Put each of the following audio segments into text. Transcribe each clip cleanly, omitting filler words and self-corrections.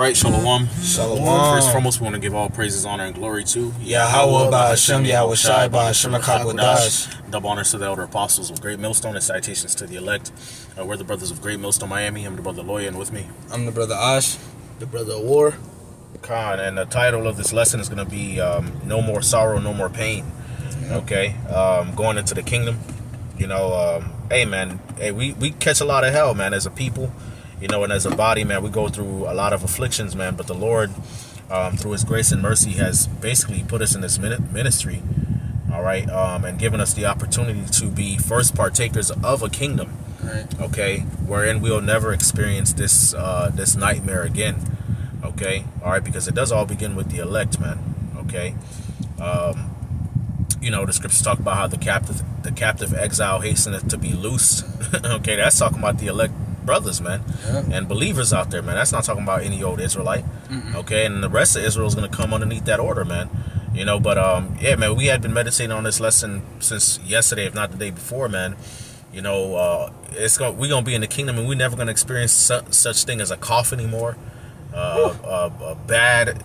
Right, Shalom. Shalom. First and foremost, we want to give all praises, honor, and glory to Yahweh, Ba'Hashem, Yahweh Shai, Ba'Hashem, HaKadosh. Double honors to the elder apostles of Great Millstone and citations to the elect. We're the brothers of Great Millstone, Miami. I'm the brother Lawyer, and with me, I'm the brother Ash, the brother War. Khan, and the title of this lesson is going to be No More Sorrow, No More Pain. Okay, going into the kingdom. Hey man, we catch a lot of hell, man, as a people. And as a body, man, we go through a lot of afflictions, man. But the Lord, through His grace and mercy, has basically put us in this ministry, all right, and given us the opportunity to be first partakers of a kingdom, right. Okay, wherein we'll never experience this nightmare again, okay, all right, because it does all begin with the elect, man, okay. The scriptures talk about how the captive exile hasteneth to be loosed. Okay, that's talking about the elect brothers, man, and believers out there, man. That's not talking about any old Israelite. Okay, and the rest of Israel is going to come underneath that order, man. But yeah, man, we had been meditating on this lesson since yesterday, if not the day before, man. We're gonna be in the kingdom, and we're never gonna experience such thing as a cough anymore, a bad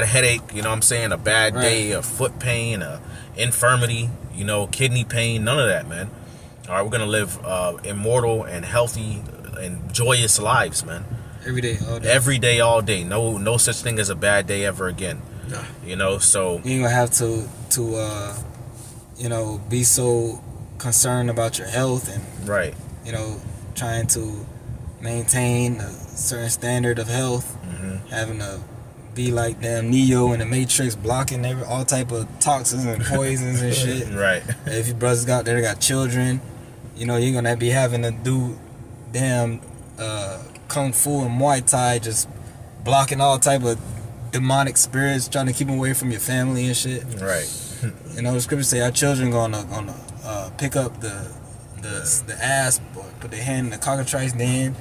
headache. You know what I'm saying? A bad day, a foot pain, a infirmity. Kidney pain. None of that, man. All right, we're gonna live immortal and healthy and joyous lives, man. Every day, all day. Every day, all day. No such thing as a bad day ever again. Nah. So you ain't gonna have to be so concerned about your health and right. Trying to maintain a certain standard of health, having to be like damn Neo in the Matrix, blocking all type of toxins and poisons and shit. Right. If your brothers got children, you're gonna be having to do damn kung fu and Muay Thai, just blocking all type of demonic spirits, trying to keep them away from your family and shit. Right. The scriptures say our children gonna pick up the ass, put their hand in the cockatrice den.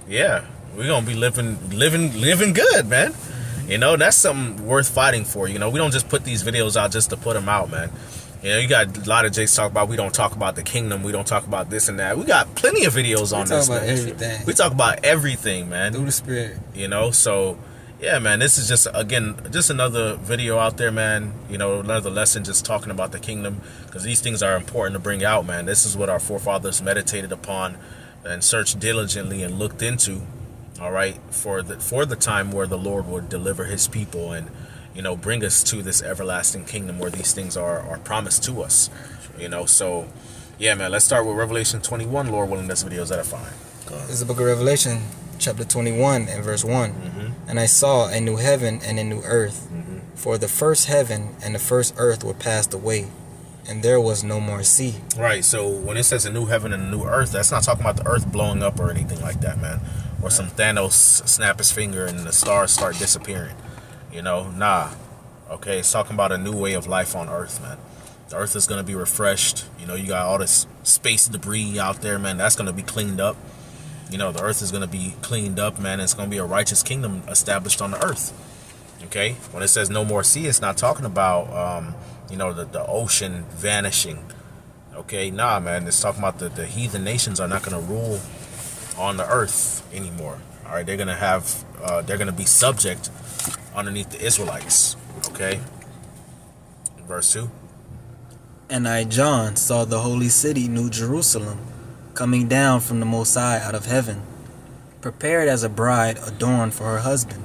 Yeah, we're gonna be living good, man. That's something worth fighting for. We don't just put these videos out just to put them out, man. You got a lot of Jakes talk about we don't talk about the kingdom, we don't talk about this and that. We got plenty of videos on this. We talk about everything. We talk about everything, man. Through the spirit. So yeah, man, this is just another video out there, man. Another lesson just talking about the kingdom, because these things are important to bring out, man. This is what our forefathers meditated upon and searched diligently and looked into, all right, for the time where the Lord would deliver His people and bring us to this everlasting kingdom where these things are promised to us. So yeah, man, let's start with Revelation 21. Lord willing, this video is edifying. This is the book of Revelation, chapter 21 and verse 1. And I saw a new heaven and a new earth, for the first heaven and the first earth were passed away, and there was no more sea. Right, so when it says a new heaven and a new earth, that's not talking about the earth blowing up or anything like that, man. Or some Thanos snap his finger and the stars start disappearing. Nah. Okay, it's talking about a new way of life on earth, man. The earth is going to be refreshed. You got all this space debris out there, man. That's going to be cleaned up. The earth is going to be cleaned up, man. It's going to be a righteous kingdom established on the earth. Okay? When it says no more sea, it's not talking about, the ocean vanishing. Okay? Nah, man. It's talking about the heathen nations are not going to rule on the earth anymore. All right? They're going to be subject underneath the Israelites. Okay? Verse 2. And I, John, saw the holy city, New Jerusalem, coming down from the Most High out of heaven, prepared as a bride adorned for her husband.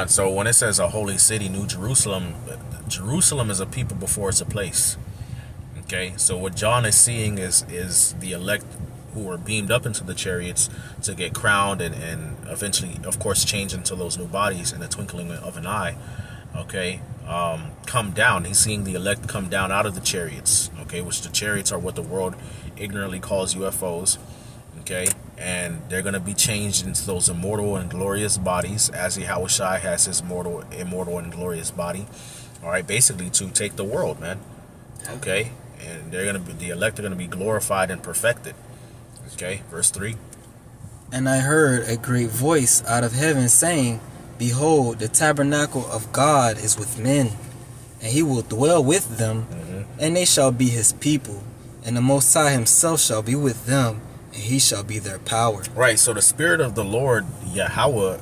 So when it says a holy city, New Jerusalem, Jerusalem is a people before it's a place. Okay, so what John is seeing is the elect who were beamed up into the chariots to get crowned and eventually, of course, change into those new bodies in the twinkling of an eye. Okay, come down. He's seeing the elect come down out of the chariots. Okay, which the chariots are what the world ignorantly calls UFOs. Okay, and they're going to be changed into those immortal and glorious bodies, as Yahweh Shai has his immortal and glorious body. All right, basically to take the world, man. Okay, and the elect are going to be glorified and perfected. Okay, verse 3. And I heard a great voice out of heaven saying, Behold, the tabernacle of God is with men, and He will dwell with them, and they shall be His people, and the Most High Himself shall be with them, and He shall be their power. Right, so the Spirit of the Lord, Yahweh,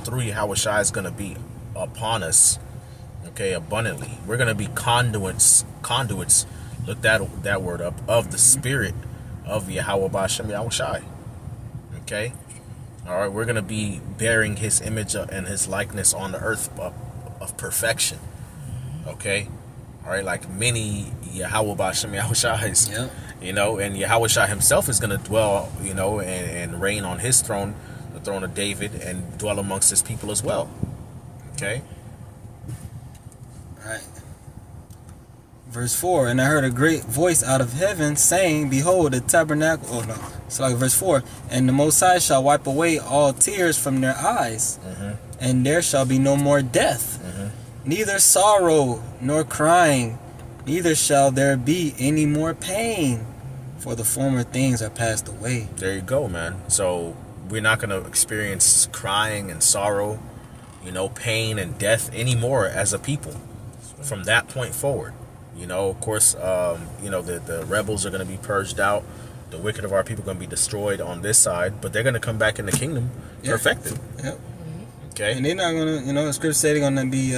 through Yahweh Shai is going to be upon us, okay, abundantly. We're going to be conduits, look that word up, of the spirit of Yahweh Bashem Yahweh Shai, okay? All right, we're going to be bearing his image and his likeness on the earth of perfection, okay? All right, like many Yahweh Bashem Yahweh Shais, Yep. And Yahweh Shai himself is going to dwell, and reign on his throne, the throne of David, and dwell amongst his people as well, okay? All right. Verse 4, and I heard a great voice out of heaven saying, behold, the tabernacle, it's like verse 4, and the Most High shall wipe away all tears from their eyes, and there shall be no more death, neither sorrow nor crying, neither shall there be any more pain, for the former things are passed away. There you go, man. So we're not going to experience crying and sorrow, pain and death anymore as a people from that point forward. Of course, the rebels are going to be purged out. The wicked of our people are going to be destroyed on this side, but they're going to come back in the kingdom perfected. Yep. Okay. And they're not going to, the scripture said they're going to be,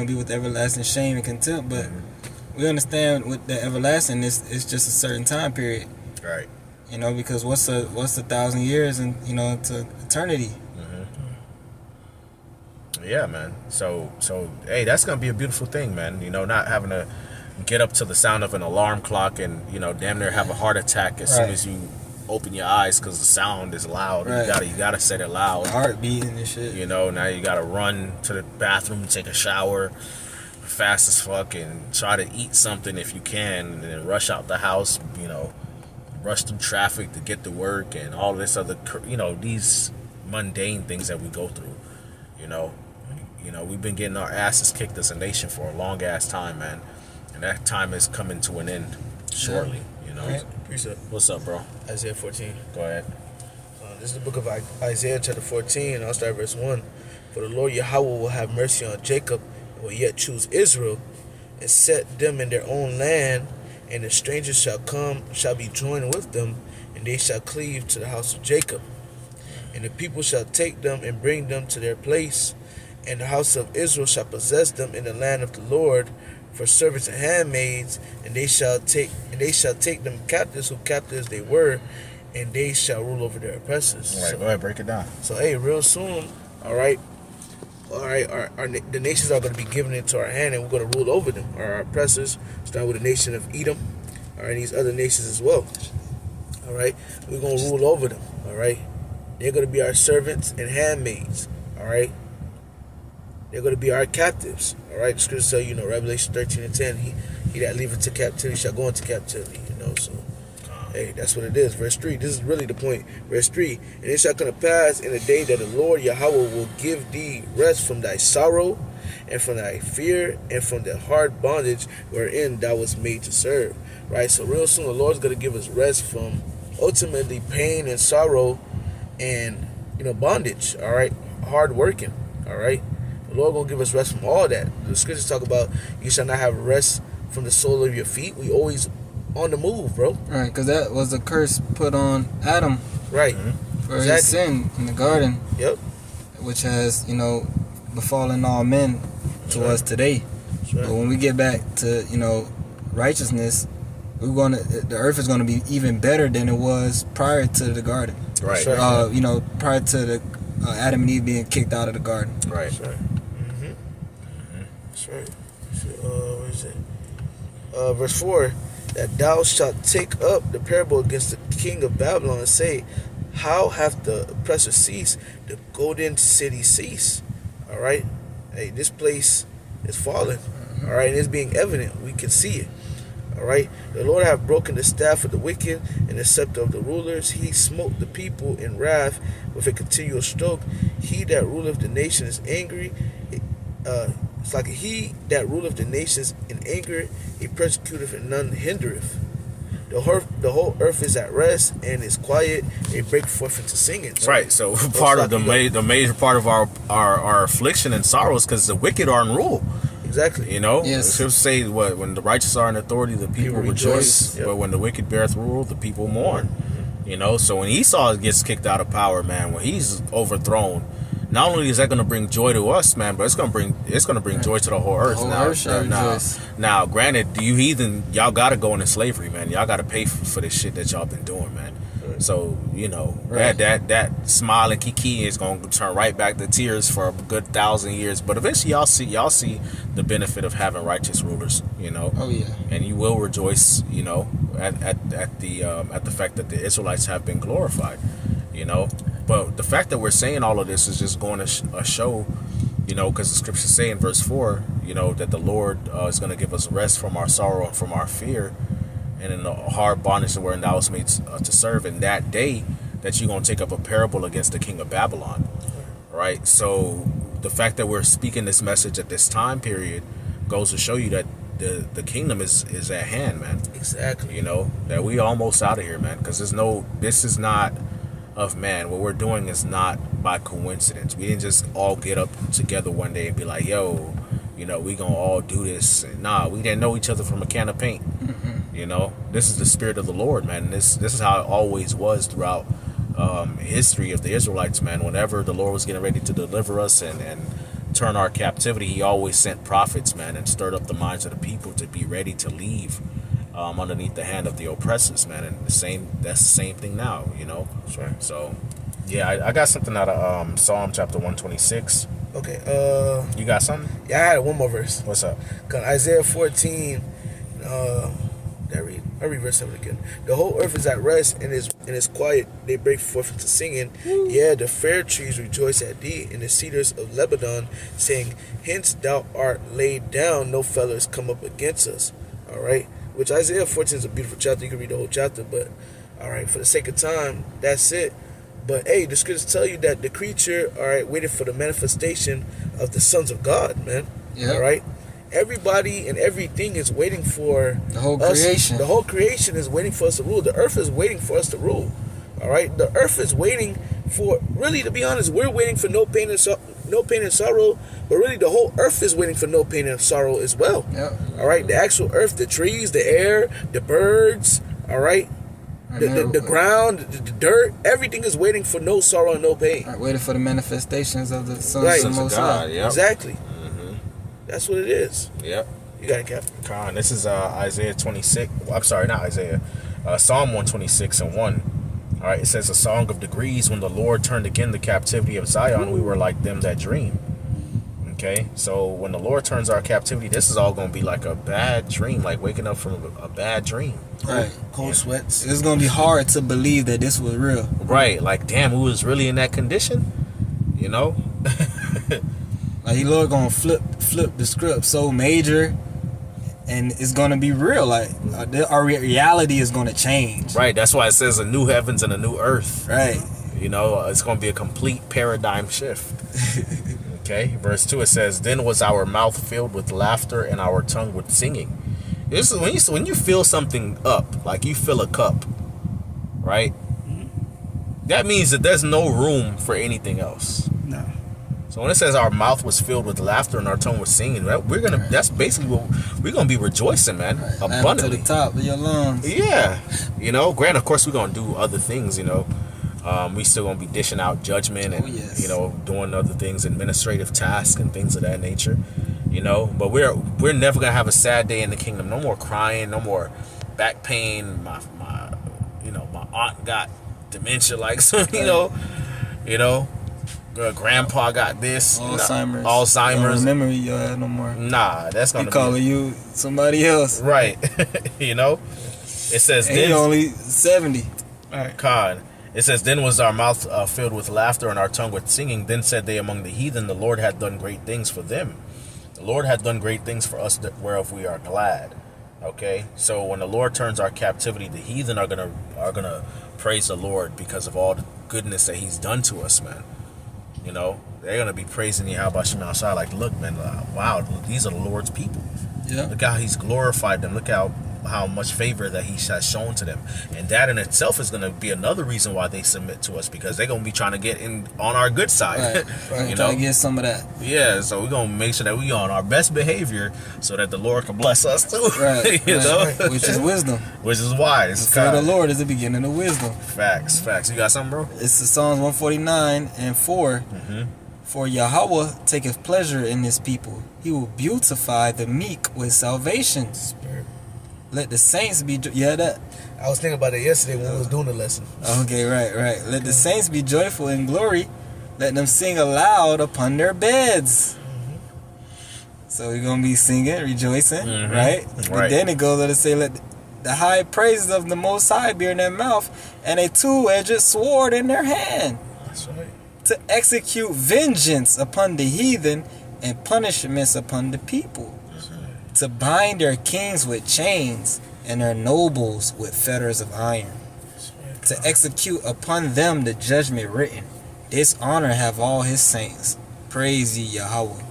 be with everlasting shame and contempt, but we understand with the everlasting, it's just a certain time period. Right. Because what's a 1,000 years and, to eternity? Yeah, man. So hey, that's gonna be a beautiful thing, man. Not having to get up to the sound of an alarm clock and damn near have a heart attack as soon as you open your eyes because the sound is loud. Right. You gotta set it loud. Heart beating and shit. Now you gotta run to the bathroom, take a shower, fast as fuck, and try to eat something if you can, and then rush out the house. Rush through traffic to get to work and all this other, these mundane things that we go through. We've been getting our asses kicked as a nation for a long ass time, man, and that time is coming to an end shortly. Right. Precept. What's up, bro? Isaiah 14. Go ahead. This is the book of Isaiah, chapter 14. I'll start verse 1. For the Lord Yahweh will have mercy on Jacob, and will yet choose Israel, and set them in their own land, and the strangers shall be joined with them, and they shall cleave to the house of Jacob. And the people shall take them and bring them to their place, and the house of Israel shall possess them in the land of the Lord for servants and handmaids, and they shall take them captives who captives they were, and they shall rule over their oppressors. All right, go ahead, break it down. So hey, real soon, the nations are going to be given into our hand, and we're going to rule over them. Our oppressors, starting with the nation of Edom, all right, these other nations as well. All right, we're going to rule over them. All right, they're going to be our servants and handmaids. All right. They're going to be our captives. All right. The scripture says, Revelation 13 and 10, he that leaveth to captivity shall go into captivity. So, hey, that's what it is. Verse 3, this is really the point. Verse 3, and it shall come to pass in the day that the Lord Yahweh will give thee rest from thy sorrow and from thy fear and from the hard bondage wherein thou was made to serve. Right. So real soon the Lord's going to give us rest from ultimately pain and sorrow and, bondage. All right. Hard working. All right. The Lord gonna give us rest from all that. The scriptures talk about you shall not have rest from the sole of your feet. We always on the move, bro. Right, because that was a curse put on Adam. Right. For his sin in the garden. Yep. Which has, befallen all men to us today. Right. But when we get back to, righteousness, the earth is gonna be even better than it was prior to the garden. Right. Prior to the Adam and Eve being kicked out of the garden. Right. That's right. That's right. Where is it? Verse 4, that thou shalt take up the parable against the king of Babylon and say, how hath the oppressor ceased, the golden city ceased? All right. Hey, this place is falling. All right. And it's being evident. We can see it. All right. The Lord hath broken the staff of the wicked and the scepter of the rulers. He smote the people in wrath with a continual stroke. He that ruleth the nation is angry. It's like he that ruleth the nations in anger. He persecuteth and none hindereth. The whole earth is at rest and is quiet. They break forth into singing. Right. So part of the major part of our affliction and sorrows because the wicked are in rule. Exactly. Yes. The scriptures say when the righteous are in authority, the people rejoice. Yep. But when the wicked beareth rule, the people mourn. So when Esau gets kicked out of power, man, when he's overthrown, not only is that going to bring joy to us, man, but it's going to bring joy to the whole earth. The whole earth shall rejoice. Now, granted, you heathen, y'all got to go into slavery, man. Y'all got to pay for this shit that y'all been doing, man. So, you know, that smile and kiki is going to turn right back to tears for a good 1,000 years. But eventually y'all see the benefit of having righteous rulers, you know. Oh, yeah. And you will rejoice, you know, at the fact that the Israelites have been glorified, you know. But the fact that we're saying all of this is just going to show, you know, because the scriptures say in verse 4, you know, that the Lord is going to give us rest from our sorrow and from our fear, and in the hard bondage that we're in, thou was made to serve. In that day that you're going to take up a parable against the king of Babylon, right? So the fact that we're speaking this message at this time period goes to show you that the kingdom is at hand, man. Exactly. You know, that we almost out of here, man, because this is not of man. What we're doing is not by coincidence. We didn't just all get up together one day and be like, yo, you know, we gonna all do this. Nah, we didn't know each other from a can of paint. You know, this is the spirit of the Lord, man. This is how it always was throughout history of the Israelites, man. Whenever the Lord was getting ready to deliver us and turn our captivity, he always sent prophets, man, and stirred up the minds of the people to be ready to leave underneath the hand of the oppressors, man. And that's the same thing now, you know. Sure. So yeah, I got something out of Psalm chapter 126. Okay. You got something? Yeah, I had one more verse. What's up? Isaiah 14. I read verse 7 again. The whole earth is at rest and is quiet. They break forth into singing. Yeah, the fair trees rejoice at thee, and the cedars of Lebanon, saying, hence thou art laid down, no fellows come up against us. All right. Which Isaiah 14 is a beautiful chapter. You can read the whole chapter, but all right, for the sake of time, that's it. But hey, the scriptures tell you that the creature, all right, waited for the manifestation of the sons of God, man. Yeah. All right. Everybody and everything is waiting for the whole us. creation. The whole creation is waiting for us to rule. The earth is waiting for us to rule. All right. The earth is waiting for, really, to be honest, we're waiting for no pain and sorrow. But really, the whole earth is waiting for no pain and sorrow as well. Yep. All right. The actual earth, the trees, the air, the birds. All right. The ground, the dirt, everything is waiting for no sorrow and no pain. Right, waiting for the manifestations of the sons of Most High. Yep. Exactly. That's what it is. Yep. You got it, Cap. Con, this is Isaiah 26. I'm sorry, not Isaiah. Psalm 126 and 1. All right, it says, a song of degrees. When the Lord turned again the captivity of Zion, we were like them that dream. Okay, so when the Lord turns our captivity, this is all going to be like a bad dream, like waking up from a bad dream. Right. Cold sweats. It's going to be hard to believe that this was real. Right, like, damn, we was really in that condition, you know? Like, the Lord going to flip the script so major, and it's going to be real. Like, our reality is going to change. Right, that's why it says a new heavens and a new earth. Right. You know, it's going to be a complete paradigm shift. Okay, verse 2, it says, then was our mouth filled with laughter and our tongue with singing. This is when you fill something up, like you fill a cup, right? That means that there's no room for anything else. No. So when it says our mouth was filled with laughter and our tongue was singing, that's basically what we're gonna be rejoicing, man, abundantly. To the top of your lungs. Yeah, you know. Granted, of course, we're gonna do other things, you know. We still gonna be dishing out judgment and you know, doing other things, administrative tasks and things of that nature, you know. But we're never gonna have a sad day in the kingdom. No more crying, no more back pain. My aunt got dementia, like, so, you know. Grandpa got this. Alzheimer's. Don't remember you no more. Nah, that's gonna be calling you somebody else. Right. You know. It says and he only 70. All right. God. It says, then was our mouth filled with laughter and our tongue with singing. Then said they among the heathen, the Lord hath done great things for them. The Lord hath done great things for us, whereof we are glad. Okay, so when the Lord turns our captivity, the heathen are gonna praise the Lord because of all the goodness that He's done to us, man. You know, they're gonna be praising Yahweh Shema Shai, like, look, man, wow, these are the Lord's people. Yeah. Look how He's glorified them. Look how much favor that He has shown to them, and that in itself is going to be another reason why they submit to us, because they're going to be trying to get in on our good side. Right. You know, to get some of that. Yeah, so we're going to make sure that we on our best behavior so that the Lord can bless us too. Right. You know, which is wisdom. Which is wise. The fear of the Lord is the beginning of wisdom. Facts. You got something, bro? It's the Psalms 149 and 4. For Yahweh taketh pleasure in his people. He will beautify the meek with salvation. Spirit. Let the saints be... Yeah, that... I was thinking about it yesterday when we was doing the lesson. Okay, right. Let the saints be joyful in glory. Let them sing aloud upon their beds. So we're going to be singing, rejoicing, right? But then it goes on to say, let the high praises of the Most High be in their mouth, and a two-edged sword in their hand, That's right. to execute vengeance upon the heathen and punishments upon the people, to bind their kings with chains and their nobles with fetters of iron, to execute upon them the judgment written. This honor have all his saints. Praise ye Yahweh.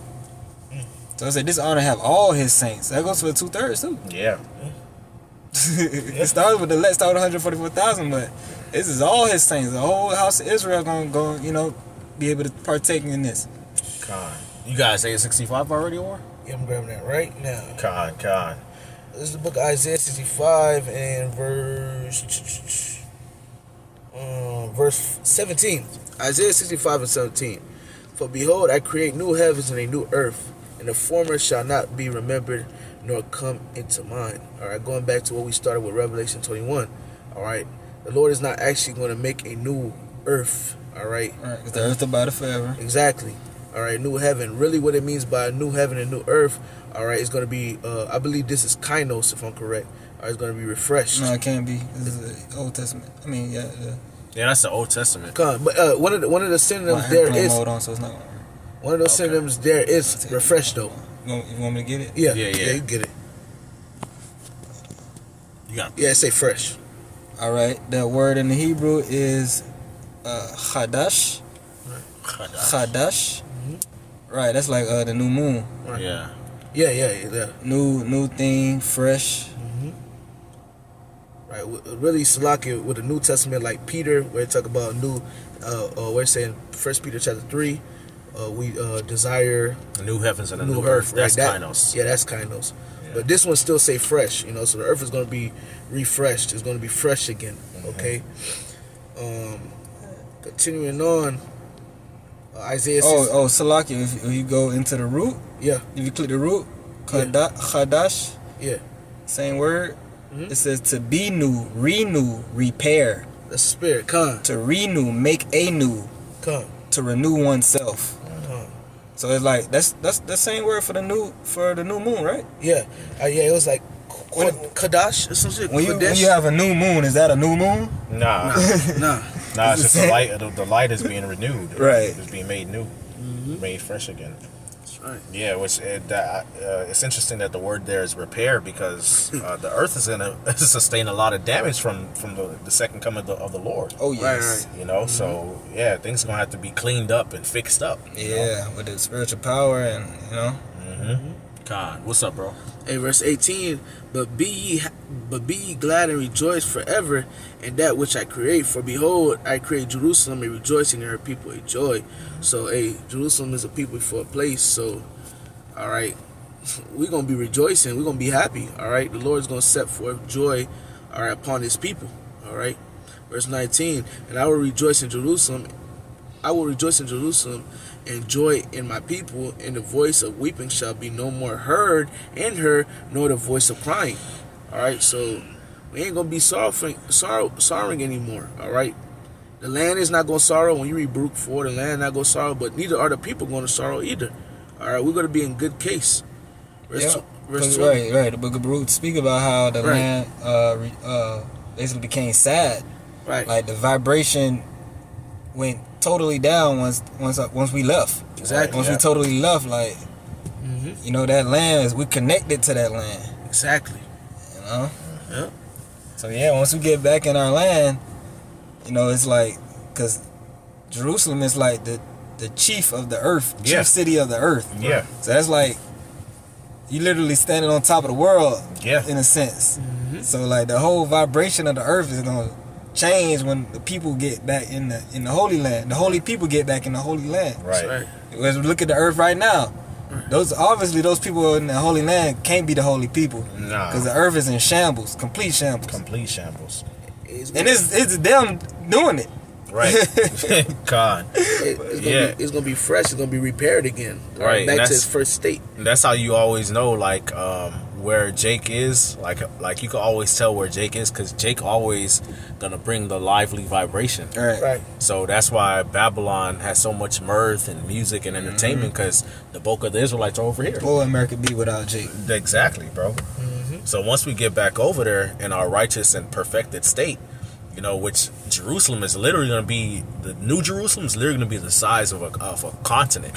So I said, this honor have all his saints. That goes for the 2/3 too. Yeah. It started with the let's start with 144,000, but this is all his saints. The whole house of Israel gonna go, be able to partake in this. Con. You guys Isaiah 65 already, or? Yeah, I'm grabbing that right now. Con. This is the book of Isaiah 65 and verse 17. Isaiah 65 and 17. For behold, I create new heavens and a new earth, and the former shall not be remembered, nor come into mind. All right, going back to what we started with Revelation 21. All right, the Lord is not actually going to make a new earth. All right, Because the earth abideth forever. exactly. All right, new heaven. Really, what it means by new heaven and new earth, all right, is going to be, I believe this is kainos, if I'm correct. All right, it's going to be refreshed. No, it can't be. This is the Old Testament. I mean, yeah. Yeah, that's the Old Testament. But one of the synonyms My there airplane is mode on, so it's not. one of those Okay. synonyms there is refresh though. You want me to get it? Yeah, Yeah. you get it. You got Yeah, say fresh. All right. That word in the Hebrew is chadash. Chadash. Right. That's like the new moon. Right. Yeah. Yeah. New thing, fresh. Right. Really, Salaki with the New Testament, like Peter, where it talk about new. We're saying 1 Peter chapter 3. We desire The new heavens and the new new earth. earth. That's right? kainos. Yeah, that's kainos. Yeah. But this one still say fresh. So the earth is going to be refreshed. It's going to be fresh again. Okay. Continuing on. Isaiah. Salaki. If you go into the root, Yeah. if you click the root, chadash, Yeah. same word. It says to be new, renew, repair. The spirit. Come. To renew, make anew, to renew oneself. So it's like that's the same word for the new moon, right? Yeah. It was like Kadash or some shit. When you have a new moon, is that a new moon? Nah. Nah. Nah, it's just the light. The light is being renewed. Right. It's being made new, made fresh again. That's right. Yeah, it's interesting that the word there is repair because the earth is going to sustain a lot of damage from the second coming of the Lord. Oh yes. Right. So yeah, things are gonna have to be cleaned up and fixed up. Yeah, with the spiritual power and God, what's up, bro? Hey, verse 18. But be ye glad and rejoice forever in that which I create. For behold, I create Jerusalem a rejoicing and her people a joy. So, Jerusalem is a people for a place. So, all right, we're gonna be rejoicing. We're gonna be happy. All right, the Lord is gonna set forth joy, all right, upon His people. All right, verse 19. And I will rejoice in Jerusalem. I will rejoice in Jerusalem and joy in my people, and the voice of weeping shall be no more heard in her, nor the voice of crying. All right, so we ain't gonna be sorrowing anymore. All right, the land is not gonna sorrow. When you read Baruch 4, the land not gonna sorrow, but neither are the people gonna sorrow either. All right, we're gonna be in good case. Verse 20. Right. The Book of Baruch speak about how the land basically became sad. Right. Like the vibration went totally down once we left. Exactly. Once we totally left, like that land we connected to that land. Exactly. Yeah. Yeah. So yeah, once we get back in our land, it's like, because Jerusalem is like the chief of the earth, chief city of the earth. Yeah. So that's like you literally standing on top of the world. Yeah. In a sense. So like the whole vibration of the earth is gonna change when the people get back in the Holy Land. The holy people get back in the Holy Land. Right. Right. As we look at the earth right now, those people in the Holy Land can't be the holy people. Nah. Because the earth is in shambles, complete shambles. Complete shambles. And it's them doing it. Right. God. It's gonna be fresh. It's gonna be repaired again. Right. Back to its first state. And that's how you always know, like, where Jake is. Like you can always tell where Jake is, because Jake always gonna bring the lively vibration. Right. So that's why Babylon has so much mirth and music and entertainment, because the bulk of the Israelites are over here. What would America be without Jake? Exactly, bro. So once we get back over there in our righteous and perfected state, you know, which Jerusalem is literally going to be, the New Jerusalem is literally going to be the size of a continent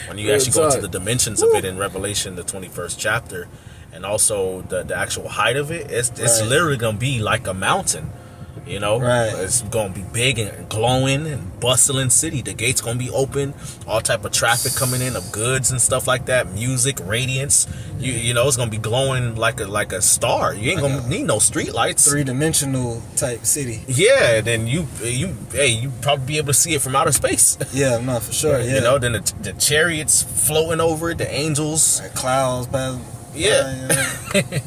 when you actually go into the dimensions of it in Revelation, the 21st chapter, and also the actual height of it. It's literally going to be like a mountain. You know, it's gonna be big and glowing and bustling city. The gates gonna be open, all type of traffic coming in of goods and stuff like that. Music, radiance. You know, it's gonna be glowing like a star. You ain't gonna need no street lights. 3-dimensional type city. Yeah, then you probably be able to see it from outer space. Yeah, no, for sure. Yeah. You know, then the chariots floating over it, the angels, clouds. Yeah.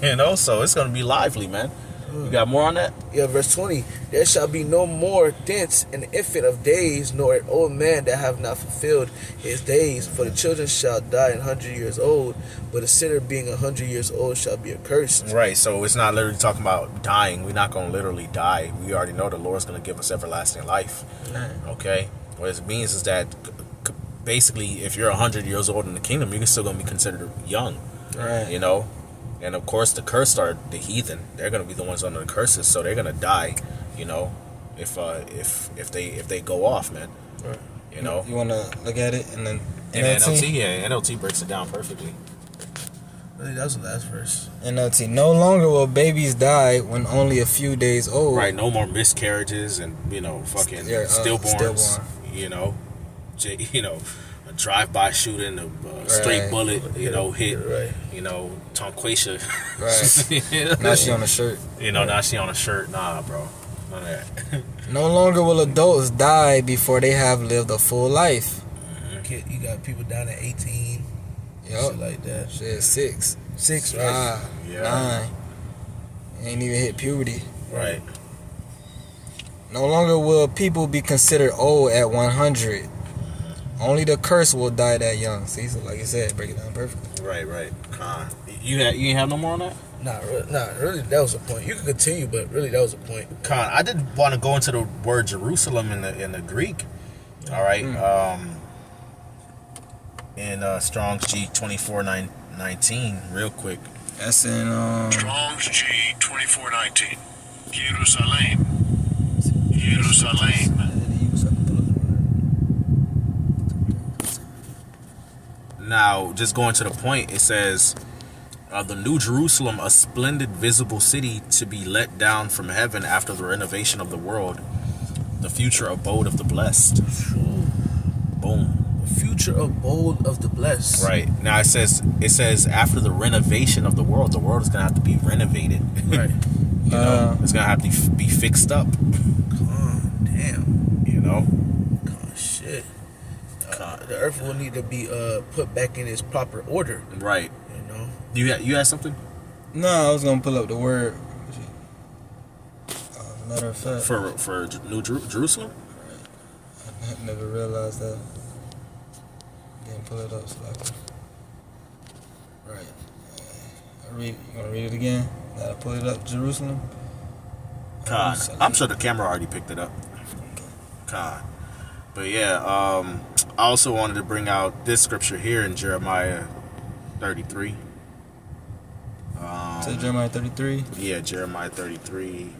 You know, so it's gonna be lively, man. You got more on that? Yeah, verse 20. There shall be no more thence an infant of days, nor an old man that have not fulfilled his days. For the children shall die 100 years old, but a sinner being 100 years old shall be accursed. Right, so it's not literally talking about dying. We're not going to literally die. We already know the Lord's going to give us everlasting life. Okay? What it means is that basically, if you're 100 years old in the kingdom, you're still going to be considered young. Right. You know? And of course, the cursed are the heathen. They're gonna be the ones under the curses, so they're gonna die. You know, if they go off, man. Right. You know. You wanna look at it and then NLT, yeah, NLT breaks it down perfectly. Really, that was the last verse. NLT. No longer will babies die when only a few days old. Right. No more miscarriages and fucking stillborns. You know, a drive-by shooting, a straight bullet, hit. Right. You know, Tonquatia. Right. Now she on a shirt. Now she on a shirt. Nah, bro. None of that. No longer will adults die before they have lived a full life. You got people down at 18. Yep. Shit like that. Shit, 6. 6, right? 9. Ain't even hit puberty. Right. No longer will people be considered old at 100. Only the curse will die that young. See, so like you said, break it down perfectly. Right. You ain't have no more on that? Nah, really, that was the point. You can continue, but really, that was the point. I did want to go into the word Jerusalem in the Greek. All right. In Strong's G 2419, real quick. That's in Strong's G 2419. Jerusalem. Now, just going to the point, it says, the New Jerusalem, a splendid visible city to be let down from heaven after the renovation of the world, the future abode of the blessed. Boom. The future abode of the blessed. Right. Now, it says after the renovation of the world is going to have to be renovated. Right. It's going to have to be fixed up. Damn. You know? Shit. The earth will need to be put back in its proper order. Right. You know. You had something? No, I was gonna pull up the word. Matter of fact. For New Jerusalem? I never realized that. Didn't pull it up so I could. Right. You wanna read it again? Gotta pull it up. Jerusalem. God, I'm sure the camera already picked it up. God. But yeah, I also wanted to bring out this scripture here in Jeremiah 33. Jeremiah 33? Yeah, Jeremiah 33.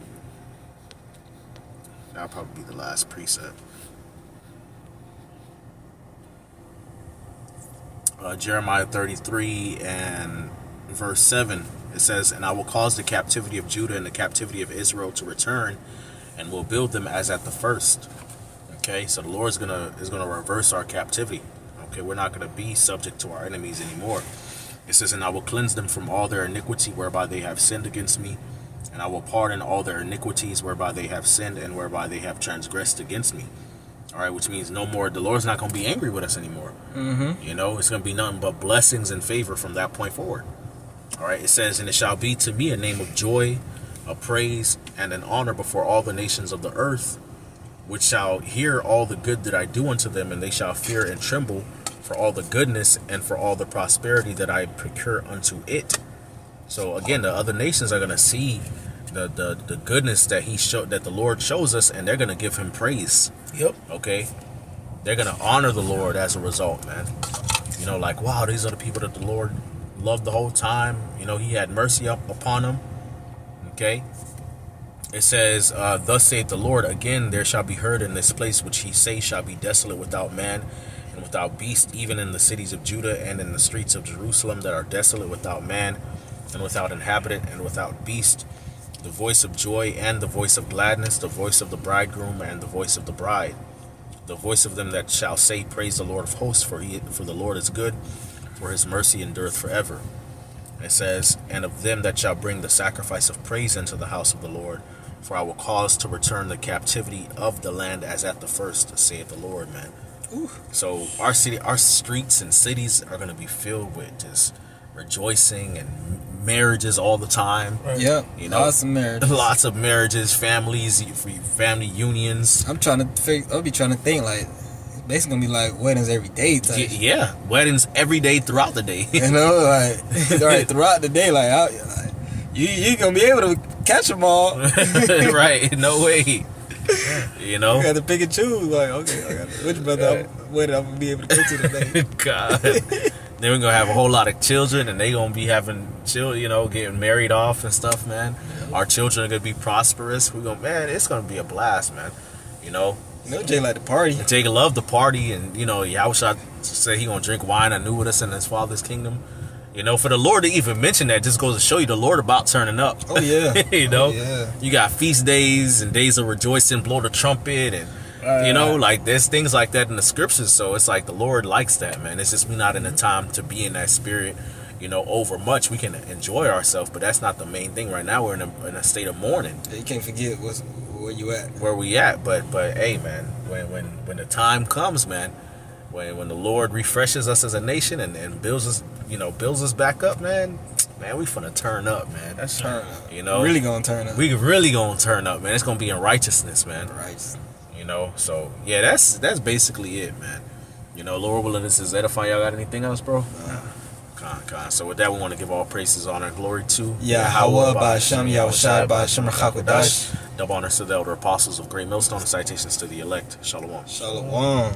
That'll probably be the last precept. Jeremiah 33 and verse 7. It says, "And I will cause the captivity of Judah and the captivity of Israel to return, and will build them as at the first." Okay, so the Lord is gonna reverse our captivity. Okay, we're not gonna be subject to our enemies anymore. It says, "And I will cleanse them from all their iniquity whereby they have sinned against me, and I will pardon all their iniquities whereby they have sinned and whereby they have transgressed against me." All right, which means no more. The Lord's not gonna be angry with us anymore. You know, it's gonna be nothing but blessings and favor from that point forward. All right, it says, "And it shall be to me a name of joy, a praise, and an honor before all the nations of the earth. which shall hear all the good that I do unto them, and they shall fear and tremble for all the goodness and for all the prosperity that I procure unto it. So again, the other nations are gonna see the goodness that that the Lord shows us, and they're gonna give him praise. Yep. Okay, they're gonna honor the Lord as a result, man. You know, like, wow, these are the people that the Lord loved the whole time. You know, he had mercy upon them. Okay, it says, thus saith the Lord, again there shall be heard in this place which he say shall be desolate without man and without beast, even in the cities of Judah and in the streets of Jerusalem that are desolate without man and without inhabitant and without beast, the voice of joy and the voice of gladness, the voice of the bridegroom and the voice of the bride, the voice of them that shall say, praise the Lord of hosts, for the Lord is good, for his mercy endureth forever. It says, and of them that shall bring the sacrifice of praise into the house of the Lord, for I will cause to return the captivity of the land as at the first, saith the Lord, man. Ooh. So our streets and cities are going to be filled with just rejoicing and marriages all the time. Right. Yep. You know, lots of marriages, families, family unions. I'll be trying to think like, basically gonna be like weddings every day type. Yeah, weddings every day throughout the day. You know, like right throughout the day, like you gonna be able to catch them all. Right? No way. You know, you got to pick and choose. Like, okay, which brother wedding I'm gonna be able to go to today? God. Then we're gonna have a whole lot of children, and they gonna be having children, you know, getting married off and stuff, man. Yeah. Our children are gonna be prosperous. Man, it's gonna be a blast, man. You know. You know, Jay like to party. Jay love to party, and you know, Yahushua said he gonna drink wine anew with us in his Father's kingdom. You know, for the Lord to even mention that just goes to show you the Lord about turning up. Oh yeah. You know, yeah. You got feast days and days of rejoicing, blow the trumpet, and you know, like there's things like that in the scriptures. So it's like the Lord likes that, man. It's just we not in a time to be in that spirit, you know, over much. We can enjoy ourselves, but that's not the main thing right now. We're in a state of mourning. You can't forget where you at. Where we at, but hey, man, when the time comes, man, when the Lord refreshes us as a nation and builds us back up, man, we finna turn up, man. That's turn up. You know, really gonna turn up. We really gonna turn up, man. It's gonna be in righteousness, man. Right. You know, so yeah, that's basically it, man. You know, Lord willing, this is edifying. Y'all got anything else, bro? Con. So with that, we want to give all praises, honor, and glory to Yahweh, Ba'Shem, Yahushai, Ba'Shem, Chakodash. Double honors to the elder apostles of Great Millstone, and citations to the elect. Shalom. Shalom.